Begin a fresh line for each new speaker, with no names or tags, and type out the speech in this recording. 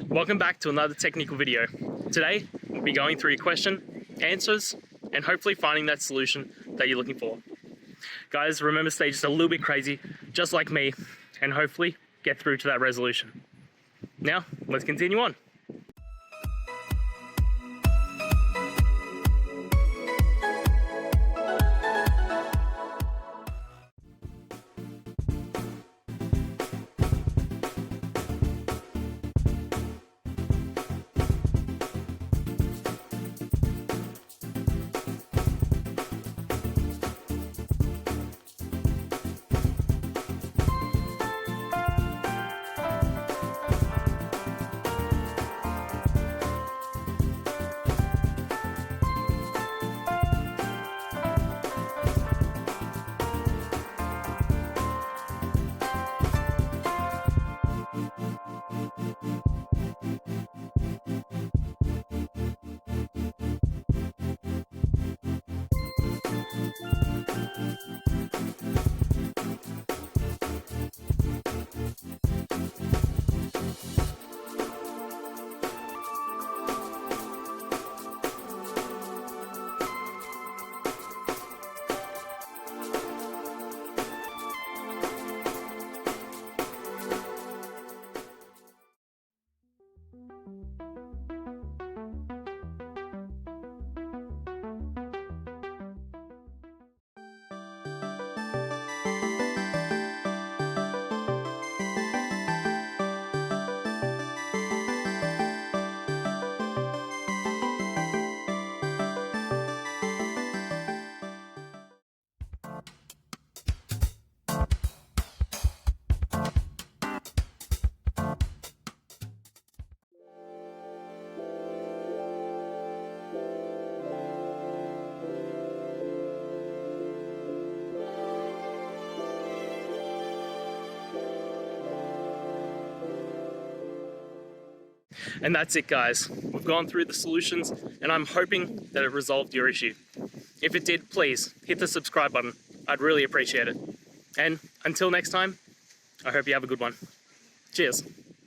Welcome back to another technical video. Today, we'll be going through your question, answers, and hopefully finding that solution that you're looking for. Guys, remember, stay just a little bit crazy, just like me, and hopefully get through to that resolution. Now, let's continue on. And that's it, guys. We've gone through the solutions and I'm hoping that it resolved your issue. If it did, please hit the subscribe button. I'd really appreciate it. And until next time, I hope you have a good one. Cheers.